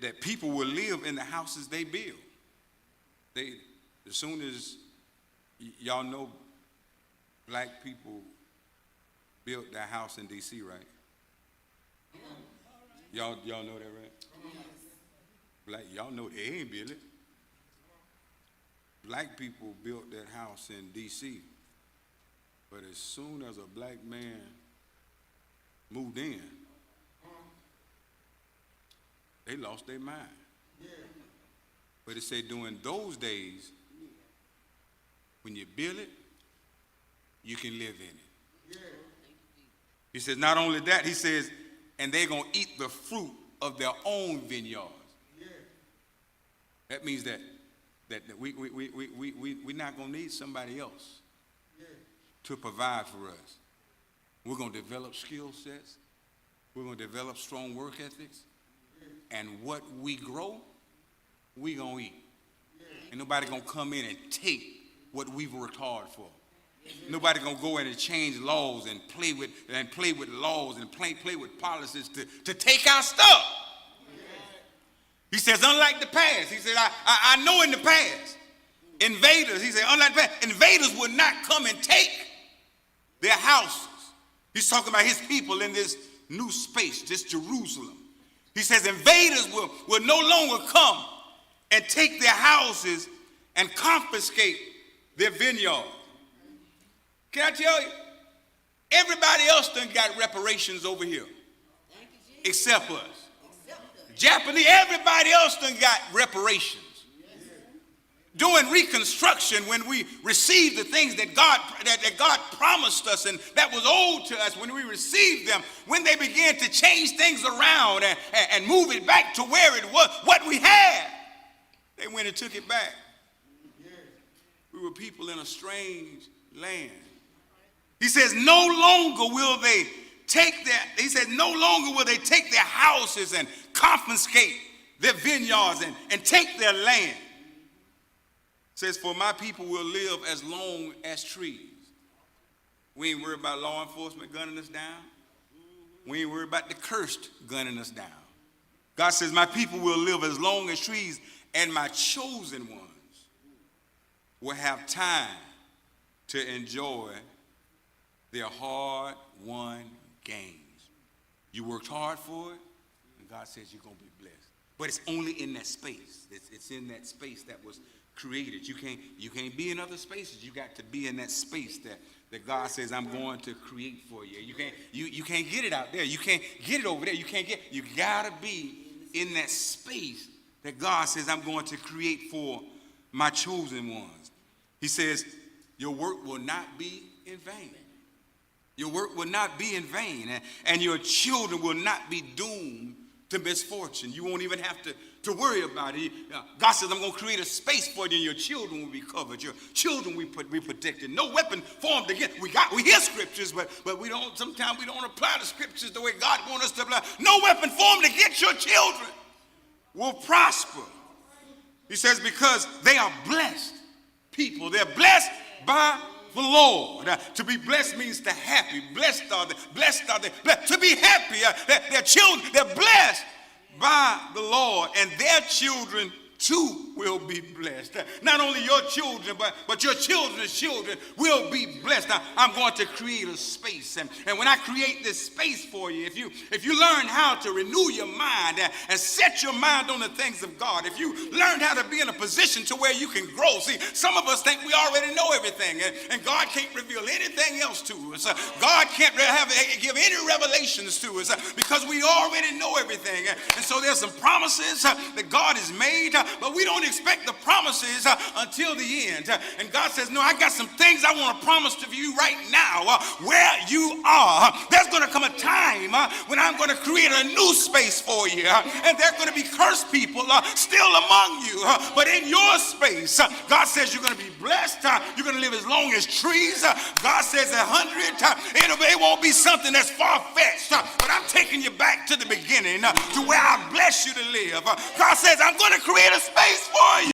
that people will live in the houses they build. As soon as y'all know black people built their house in D.C., right? Y'all know that, right? Y'all know they ain't built it. Black people built that house in D.C., but as soon as a black man moved in, they lost their mind. But it said during those days, when you build it, you can live in it. He says not only that, he says, and they're going to eat the fruit of their own vineyards. That means that we're not going to need somebody else to provide for us. We're going to develop skill sets. We're going to develop strong work ethics. And what we grow, we going to eat. Ain't nobody going to come in and take what we've worked hard for. Nobody going to go in and change laws and play with laws and play with policies to take our stuff. He says, unlike the past, he said, I know in the past, invaders, he said, unlike the past, invaders would not come and take their houses. He's talking about his people in this new space, this Jerusalem. He says invaders will no longer come and take their houses and confiscate their vineyard. Can I tell you, everybody else done got reparations over here, except us. Japanese, everybody else done got reparations. During Reconstruction, when we received the things that God promised us and that was owed to us, when we received them, when they began to change things around and move it back to where it was, what we had, they went and took it back. We were people in a strange land. He says, no longer will they take their houses and confiscate their vineyards and take their land. Says, for my people will live as long as trees. We ain't worried about law enforcement gunning us down. We ain't worried about the cursed gunning us down. God says, my people will live as long as trees, and my chosen ones will have time to enjoy their hard-won gains. You worked hard for it, and God says you're going to be blessed. But it's only in that space. It's in that space that was created. You can't be in other spaces. You got to be in that space that God says I'm going to create for you. You can't get it out there. You can't get it over there. You gotta be in that space that God says I'm going to create for my chosen ones. He says your work will not be in vain. Your work will not be in vain, and your children will not be doomed to misfortune. You won't even have to worry about it. God says, I'm going to create a space for you, and your children will be covered. Your children will be protected. No weapon formed against. We hear scriptures, but sometimes we don't apply the scriptures the way God wants us to apply. No weapon formed against your children will prosper. He says, because they are blessed people. They're blessed by the Lord. To be blessed means to happy. Blessed are they. To be happy. Their children, they're blessed by the Lord, and their children too will be blessed. Not only your children, but your children's children will be blessed. Now, I'm going to create a space, and when I create this space for you, if you learn how to renew your mind and set your mind on the things of God, if you learn how to be in a position to where you can grow. See, some of us think we already know everything, and God can't reveal anything else to us. God can't give any revelations to us because we already know everything. And so there's some promises that God has made, but we don't expect the promises until the end. And God says, no, I got some things I want to promise to you right now where you are. There's going to come a time when I'm going to create a new space for you, and there are going to be cursed people still among you. But in your space, God says you're going to be blessed. You're going to live as long as trees. God says 100. It won't be something that's far-fetched, but I'm taking you back to the beginning to where I bless you to live. God says I'm going to create a space for you.